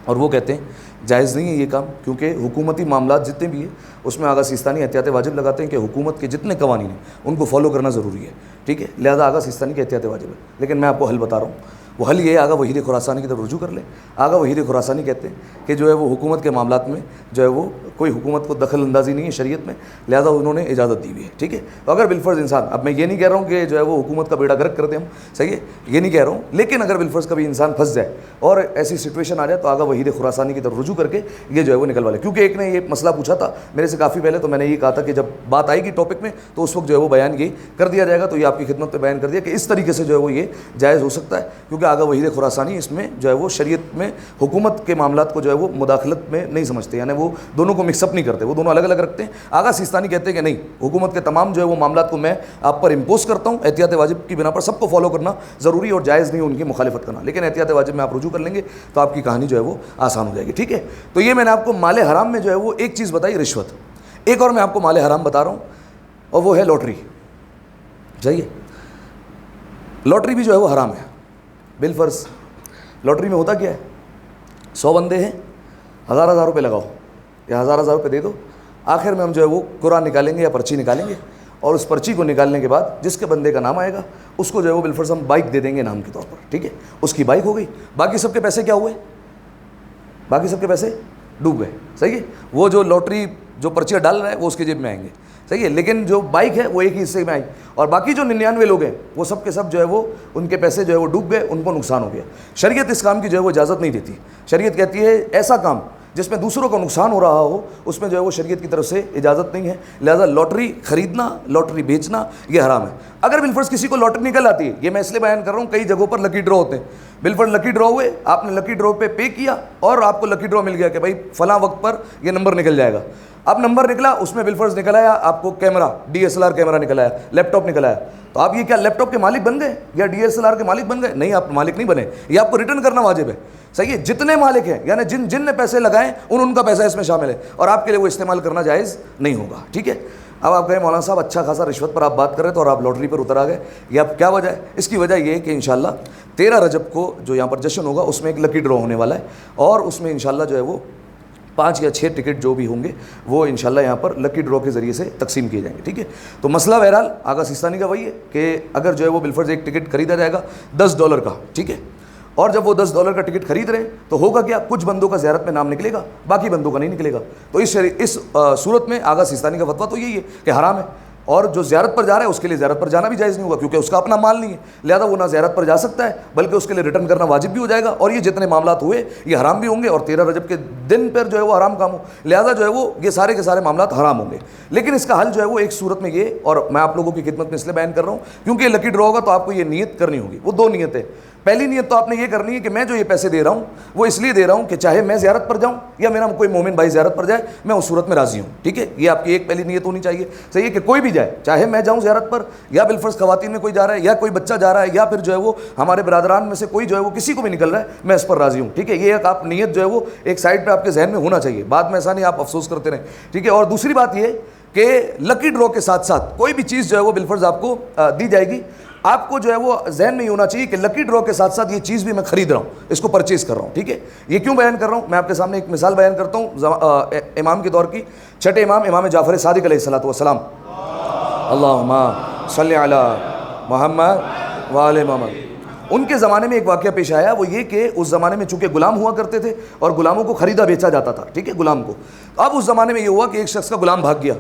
اور وہ کہتے ہیں جائز نہیں ہے یہ کام، کیونکہ حکومتی معاملات جتنے بھی ہیں اس میں آغا سیستانی احتیاط واجب لگاتے ہیں کہ حکومت کے جتنے قوانین ہیں ان کو فالو کرنا ضروری ہے، ٹھیک ہے. لہذا آغا سیستانی کا احتیاط واجب ہے. لیکن میں آپ کو حل بتا رہا ہوں. وہ حل یہ آگا وحید خراسانی کی طرف رجوع کر لیں. آگا وحید خراسانی کہتے ہیں کہ جو ہے وہ حکومت کے معاملات میں جو ہے وہ کوئی حکومت کو دخل اندازی نہیں ہے شریعت میں, لہٰذا انہوں نے اجازت دی ہوئی ہے. ٹھیک ہے, تو اگر بالفرض انسان, اب میں یہ نہیں کہہ رہا ہوں کہ جو ہے وہ حکومت کا بیڑا گرک کر دیں ہم, صحیح ہے, یہ نہیں کہہ رہا ہوں, لیکن اگر بالفرض کبھی انسان پھنس جائے اور ایسی سچویشن آ جائے تو آگا وحید خراسانی کی طرف رجوع کر کے یہ جو ہے وہ نکلوا لے. کیونکہ ایک نے یہ مسئلہ پوچھا تھا میرے سے کافی پہلے, تو میں نے یہ کہا تھا کہ جب بات آئے گی ٹاپک میں تو اس وقت جو ہے وہ بیان یہ کر دیا جائے گا. تو یہ آپ کی خدمت میں بیان کر دیا کہ اس طریقے سے جو ہے وہ یہ جائز ہو سکتا ہے, کیونکہ آگا وحید خراسانی اس میں جو ہے وہ شریعت میں حکومت کے معاملات کو جو ہے وہ مداخلت میں نہیں سمجھتے, یعنی وہ دونوں کو مکس اپ نہیں کرتے, وہ دونوں الگ الگ رکھتے ہیں. آگا سیستانی کہتے ہیں کہ نہیں, حکومت کے تمام جو ہے وہ معاملات کو میں آپ پر امپوز کرتا ہوں, احتیاط واجب کی بنا پر سب کو فالو کرنا ضروری اور جائز نہیں ان کی مخالفت کرنا, لیکن احتیاط واجب میں آپ رجوع کر لیں گے تو آپ کی کہانی جو ہے وہ آسان ہو جائے گی. ٹھیک ہے, تو یہ میں نے آپ کو مال حرام میں جو ہے وہ ایک چیز بتائی, رشوت. ایک اور میں آپ کو مال حرام بتا رہا ہوں اور وہ ہے لاٹری. صحیح ہے, لاٹری بھی جو ہے وہ حرام ہے. بالفرض لاٹری میں ہوتا کیا ہے, 100 بندے ہیں, 1000 روپے لگاؤ یا 1000 روپے دے دو, آخر میں ہم جو ہے وہ قرآن نکالیں گے یا پرچی نکالیں گے, اور اس پرچی کو نکالنے کے بعد جس کے بندے کا نام آئے گا اس کو جو ہے وہ بالفرض ہم بائک دے دیں گے انعام کے طور پر. ٹھیک ہے, اس کی بائک ہو گئی, باقی سب کے پیسے کیا ہوئے, باقی سب کے پیسے ڈوب گئے. صحیح ہے, وہ جو لاٹری جو پرچیاں ڈال رہا ہے وہ اس کے جیب میں آئیں گے. صحیح ہے, لیکن جو بائک ہے وہ ایک ہی حصے میں آئی, اور باقی جو 99 لوگ ہیں وہ سب کے سب جو ہے وہ ان کے پیسے جو ہے وہ ڈوب گئے, ان کو نقصان ہو گیا. شریعت اس کام کی جو ہے وہ اجازت نہیں دیتی. شریعت کہتی ہے ایسا کام جس میں دوسروں کا نقصان ہو رہا ہو اس میں جو ہے وہ شریعت کی طرف سے اجازت نہیں ہے, لہذا لاٹری خریدنا, لاٹری بیچنا یہ حرام ہے. اگر بالفرض کسی کو لاٹری نکل آتی ہے, یہ میں اس لیے بیان کر رہا ہوں, کئی جگہوں پر لکی ڈرا ہوتے ہیں, بالفرض لکی ڈرا ہوئے, آپ نے لکی ڈرا پہ کیا اور آپ کو لکی ڈرا مل گیا کہ بھائی فلاں وقت پر یہ نمبر نکل جائے گا. اب نمبر نکلا, اس میں بالفرض نکل آیا آپ کو کیمرہ, DSLR کیمرہ نکل آیا, لیپ ٹاپ نکل آیا, تو آپ یہ کیا لیپ ٹاپ کے مالک بن گئے یا DSLR کے مالک بن گئے؟ نہیں, آپ مالک نہیں بنے, یہ آپ کو ریٹرن کرنا واجب ہے. صحیح ہے, جتنے مالک ہیں یعنی جن نے پیسے لگائے ان کا پیسہ اس میں شامل ہے, اور آپ کے لیے وہ استعمال کرنا جائز نہیں ہوگا. ٹھیک ہے, اب آپ کہیں مولانا صاحب اچھا خاصا رشوت پر آپ بات کر رہے تھے اور آپ لاٹری پر اتر آ گئے, یہ اب کیا وجہ ہے؟ اس کی وجہ یہ ہے کہ انشاءاللہ 13 رجب کو جو یہاں پر جشن ہوگا اس میں ایک لکی ڈرا ہونے والا ہے, اور اس میں انشاءاللہ جو ہے وہ 5 یا 6 ٹکٹ جو بھی ہوں گے وہ انشاءاللہ یہاں پر لکی ڈرا کے ذریعے سے تقسیم کیے جائیں گے. ٹھیک ہے, تو مسئلہ بہرحال آغا سیستانی کا وہی ہے کہ اگر جو ہے وہ بالفرض ایک ٹکٹ خریدا جائے گا $10 کا, ٹھیک ہے, اور جب وہ $10 کا ٹکٹ خرید رہے ہیں تو ہوگا کیا, کچھ بندوں کا زیارت میں نام نکلے گا, باقی بندوں کا نہیں نکلے گا. تو اس صورت میں آغا سیستانی کا فتویٰ تو یہی ہے کہ حرام ہے, اور جو زیارت پر جا رہا ہے اس کے لیے زیارت پر جانا بھی جائز نہیں ہوگا, کیونکہ اس کا اپنا مال نہیں ہے, لہذا وہ نہ زیارت پر جا سکتا ہے بلکہ اس کے لیے ریٹرن کرنا واجب بھی ہو جائے گا, اور یہ جتنے معاملات ہوئے یہ حرام بھی ہوں گے, اور 13 رجب کے دن پر جو ہے وہ حرام کام ہو, لہذا جو ہے وہ یہ سارے کے سارے معاملات حرام ہوں گے. لیکن اس کا حل جو ہے وہ ایک صورت میں یہ, اور میں آپ لوگوں کی خدمت میں اس لیے بیان کر رہا ہوں کیونکہ یہ لکی ڈرا ہوگا تو آپ کو یہ نیت کرنی ہوگی. وہ 2 نیتیں, پہلی نیت تو آپ نے یہ کرنی ہے کہ میں جو یہ پیسے دے رہا ہوں وہ اس لیے دے رہا ہوں کہ چاہے میں زیارت پر جاؤں یا میرا کوئی مومن بھائی زیارت پر جائے میں اس صورت میں راضی ہوں. ٹھیک ہے, یہ آپ کی ایک پہلی نیت ہونی چاہیے. صحیح ہے کہ کوئی بھی جائے, چاہے میں جاؤں زیارت پر یا بالفرض خواتین میں کوئی جا رہا ہے یا کوئی بچہ جا رہا ہے یا پھر جو ہے وہ ہمارے برادران میں سے کوئی جو ہے وہ کسی کو بھی نکل رہا ہے, میں اس پر راضی ہوں. ٹھیک ہے, یہ ایک آپ نیت جو ہے وہ ایک سائڈ پہ آپ کے ذہن میں ہونا چاہیے, بعد میں ایسا نہیں آپ افسوس کرتے رہیں. ٹھیک ہے, اور دوسری بات یہ کہ لکی ڈرا کے ساتھ ساتھ کوئی بھی چیز جو ہے وہ بالفرض آپ کو دی جائے گی, آپ کو جو ہے وہ ذہن میں یہ ہونا چاہیے کہ لکی ڈرا کے ساتھ ساتھ یہ چیز بھی میں خرید رہا ہوں, اس کو پرچیز کر رہا ہوں. ٹھیک ہے, یہ کیوں بیان کر رہا ہوں, میں آپ کے سامنے ایک مثال بیان کرتا ہوں امام کے دور کی, چھٹے امام جعفر صادق علیہ الصلوۃ والسلام, اللہم صلی علی محمد وآل محمد. ان کے زمانے میں ایک واقعہ پیش آیا, وہ یہ کہ اس زمانے میں چونکہ غلام ہوا کرتے تھے اور غلاموں کو خریدا بیچا جاتا تھا. ٹھیک ہے, غلام کو. اب اس زمانے میں یہ ہوا کہ ایک شخص کا غلام بھاگ گیا.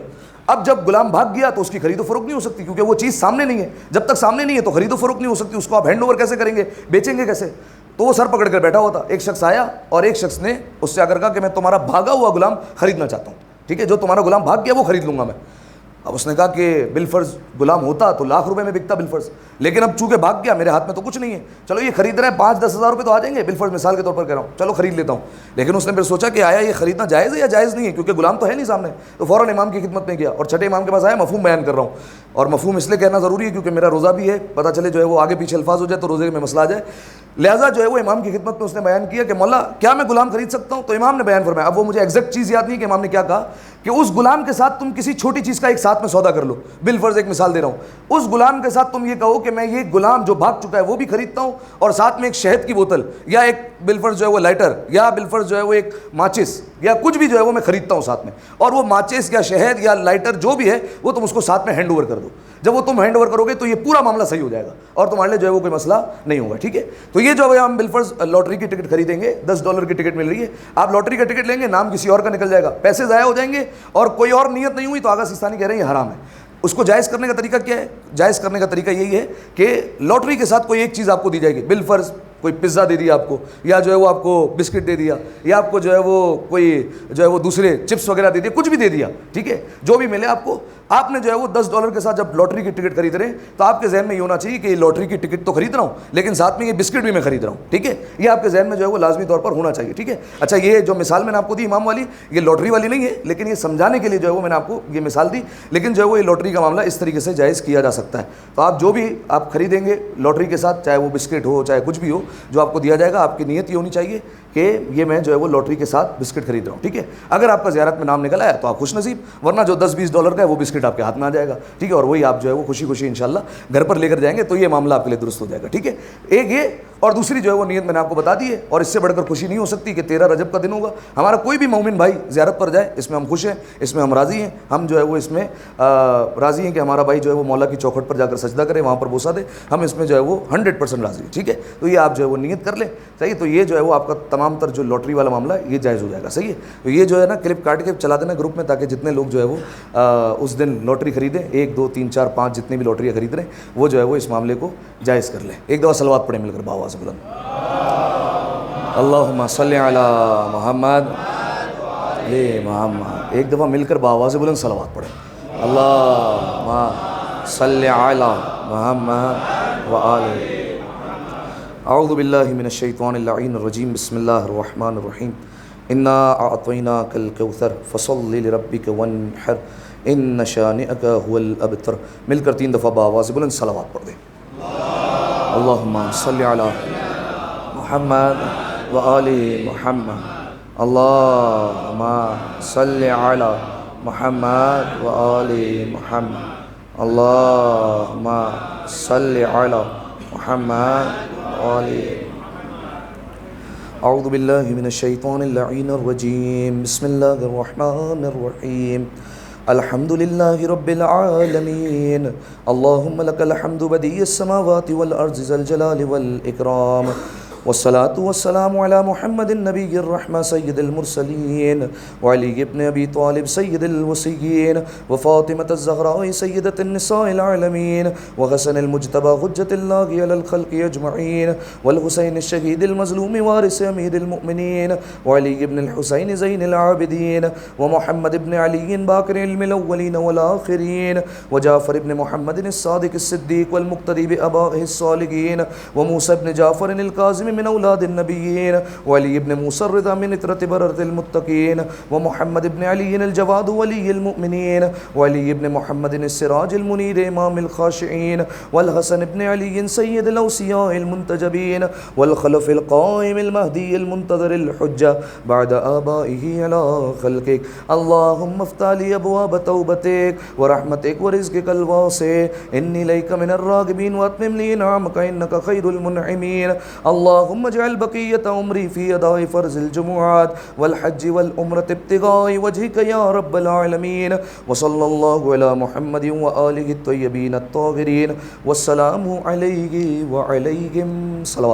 اب جب غلام بھاگ گیا تو اس کی خرید و فروخت نہیں ہو سکتی, کیونکہ وہ چیز سامنے نہیں ہے. جب تک سامنے نہیں ہے تو خرید و فروخت نہیں ہو سکتی, اس کو آپ ہینڈ اوور کیسے کریں گے, بیچیں گے کیسے؟ تو وہ سر پکڑ کر بیٹھا ہوا تھا. ایک شخص آیا اور ایک شخص نے اس سے آ کر کہا کہ میں تمہارا بھاگا ہوا غلام خریدنا چاہتا ہوں. ٹھیک ہے, جو تمہارا غلام بھاگ گیا وہ خرید لوں گا میں. اب اس نے کہا کہ بالفرض غلام ہوتا تو ₹1,00,000 میں بکتا بالفرض, لیکن اب چونکہ بھاگ گیا میرے ہاتھ میں تو کچھ نہیں ہے, چلو یہ خرید رہے ہیں 5-10 ہزار روپے تو آ جائیں گے بالفرض, مثال کے طور پر کہہ رہا ہوں, چلو خرید لیتا ہوں. لیکن اس نے پھر سوچا کہ آیا یہ خریدنا جائز ہے یا جائز نہیں ہے, کیونکہ غلام تو ہے نہیں سامنے. تو فوراً امام کی خدمت میں گیا اور چھٹے امام کے پاس آیا, مفہوم بیان کر رہا ہوں, اور مفہوم اس لیے کہنا ضروری ہے کیونکہ میرا روزہ بھی ہے, پتہ چلے جو ہے وہ آگے پیچھے الفاظ ہو جائے تو روزے میں مسئلہ آ جائے. لہٰذا جو ہے وہ امام کی خدمت میں اس نے بیان کیا کہ مولا کیا میں غلام خرید سکتا ہوں؟ تو امام نے بیان فرمایا, اب وہ مجھے ایگزیکٹ چیز یاد نہیں کہ امام نے کیا کہا, کہ اس غلام کے ساتھ تم کسی چھوٹی چیز کا ایک ساتھ میں سودا کر لو. بالفرض ایک مثال دے رہا ہوں, اس غلام کے ساتھ تم یہ کہو کہ میں یہ غلام جو بھاگ چکا ہے وہ بھی خریدتا ہوں, اور ساتھ میں ایک شہد کی بوتل یا ایک بالفرض جو ہے وہ لائٹر یا بالفرض جو ہے وہ ایک ماچس یا کچھ بھی جو ہے وہ میں خریدتا ہوں ساتھ میں, اور وہ ماچس یا شہد یا لائٹر جو بھی ہے وہ تم اس کو ساتھ میں ہینڈ اوور کر دو. جب وہ تم ہینڈ اوور کرو گے تو یہ پورا معاملہ صحیح ہو جائے گا اور تمہارے لیے جو ہے وہ کوئی مسئلہ نہیں ہوگا. ٹھیک ہے, تو یہ جو ہے ہم بالفرض لاٹری کی ٹکٹ خریدیں گے, $10 کی ٹکٹ مل رہی ہے, آپ لاٹری کا ٹکٹ لیں گے, نام کسی اور کا نکل جائے گا, پیسے ضائع ہو جائیں گے اور کوئی اور نیت نہیں ہوئی تو آغا سیستانی کہہ رہے ہیں یہ حرام ہے. اس کو جائز کرنے کا طریقہ کیا ہے؟ جائز کرنے کا طریقہ یہی ہے کہ لاٹری کے ساتھ کوئی ایک چیز آپ کو دی جائے گی, بالفرض کوئی پزا دے دیا آپ کو, یا جو ہے وہ آپ کو بسکٹ دے دیا, یا آپ کو جو ہے وہ کوئی جو ہے وہ دوسرے چپس وغیرہ دے دیا, کچھ بھی دے دیا. ٹھیک ہے, جو بھی ملے آپ کو, آپ نے جو ہے وہ $10 کے ساتھ جب لاٹری کی ٹکٹ خرید رہے ہیں تو آپ کے ذہن میں یہ ہونا چاہیے کہ یہ لاٹری کی ٹکٹ تو خرید رہا ہوں لیکن ساتھ میں یہ بسکٹ بھی میں خرید رہا ہوں. ٹھیک ہے, یہ آپ کے ذہن میں جو ہے وہ لازمی طور پر ہونا چاہیے. ٹھیک ہے, اچھا یہ جو مثال میں نے آپ کو دی امام والی, یہ لاٹری والی نہیں ہے لیکن یہ سمجھانے کے لیے جو ہے وہ میں نے آپ کو یہ مثال دی, لیکن جو ہے وہ یہ لاٹری کا معاملہ اس طریقے سے جائز کیا جا سکتا ہے. تو آپ جو بھی آپ خریدیں گے لاٹری کے ساتھ, چاہے وہ بسکٹ ہو چاہے کچھ بھی ہو, جو آپ کو دیا جائے گا آپ کی نیت یہ ہونی چاہیے کہ یہ میں جو ہے وہ لاٹری کے ساتھ بسکٹ خرید رہا ہوں. ٹھیک ہے, اگر آپ کا زیارت میں نام نکل آیا تو آپ خوش نصیب, ورنہ جو $10-20 کا ہے وہ بسکٹ آپ کے ہاتھ میں آ جائے گا. ٹھیک ہے, اور وہی آپ جو ہے وہ خوشی خوشی انشاءاللہ گھر پر لے کر جائیں گے تو یہ معاملہ آپ کے لیے درست ہو جائے گا. ٹھیک ہے, ایک یہ, اور دوسری جو ہے وہ نیت میں نے آپ کو بتا دی ہے, اور اس سے بڑھ کر خوشی نہیں ہو سکتی کہ 13 رجب کا دن ہوگا, ہمارا کوئی بھی مومن بھائی زیارت پر جائے, اس میں ہم خوش ہیں, اس میں ہم راضی ہیں, ہم جو ہے وہ اس میں راضی ہیں کہ ہمارا بھائی جو ہے وہ مولا کی چوکھٹ پر جا کر سجدہ کرے, وہاں پر بوسہ دے, ہم اس میں جو ہے وہ 100% راضی ہیں. ٹھیک ہے, تو یہ آپ جو ہے وہ نیت کر لیں. صحیح, تو یہ جو ہے وہ آپ کا تمام تر جو لاٹری والا معاملہ ہے یہ جائز ہو جائے گا. صحیح ہے, تو یہ جو ہے نا کلپ کاٹ کے چلا دینا گروپ میں تاکہ جتنے لوگ جو ہے وہ اس دن لاٹری خریدیں, 1 2 3 4 5 جتنے بھی لاٹریاں خرید رہے ہیں وہ جو ہے وہ اس معاملے کو جائز کر لیں. ایک دفعہ صلوات پڑھیں مل کر باواز بلند, اللہم صلی علی محمد علی محمد. ایک دفعہ مل کر باواز بلند صلوات پڑھیں, اللہم صلی علی محمد وآلہ. اعوذ باللہ من الشیطان اللعین الرجیم, بسم اللہ الرحمن الرحیم. انا اعطیناک الکوثر فصل لربک وانحر ان شانئک هو الابتر. مل کر 3 دفعہ باواز بلند صلوات پڑھ دیں. اللہم صلی علی محمد وآل محمد, اللہم صلی علی محمد وآل محمد, اللہم صلی علی محمد وآل. اعوذ باللہ من الشیطان اللعین الرجیم, بسم اللہ الرحمن الرحیم. الحمد للہ رب العالمین, اللہم لک الحمد بدیع السماوات والارض ذا الجلال والاکرام, والصلاة والسلام على محمد النبی الرحمة سید المرسلین, وعلی ابن ابی طالب سید الوصیین, وفاطمة الزہراء سیدة النساء العالمین, وحسن المجتبى حجة اللہ علی الخلق اجمعین, والحسین الشہید المظلوم وارث امیر المؤمنین, وعلی ابن الحسین زین العابدین, ومحمد ابن علی باقر علم الاولین والآخرین, وجعفر ابن محمد الصادق الصدیق والمقتدی بآبائه الصالحین, وموسى ابن جعفر القاسم من اولاد النبیین, وعلی ابن موسى الرضا من اطرت بررت المتقین, ومحمد ابن علی الجواد ولی المؤمنین, وعلی ابن محمد السراج المنیر امام الخاشعین, والحسن ابن علی سید الاوصیاء المنتجبین, والخلف القائم المہدی المنتظر الحجہ بعد آبائه على خلقک. اللہم افتح لی ابواب توبتک ورحمتک ورزقک الواسع, انی لیک من الراغبین واتمم لی نعمک انک خیر المنعمین. اللہم اجعل بقیت عمری فی اداء فرض الجمعات والحج والعمرة ابتغاء وجہک یا رب العالمین. وصلی اللہ علی محمد وآلہ الطیبین الطاہرین, والسلام علیہ وعلیہم. صلوات.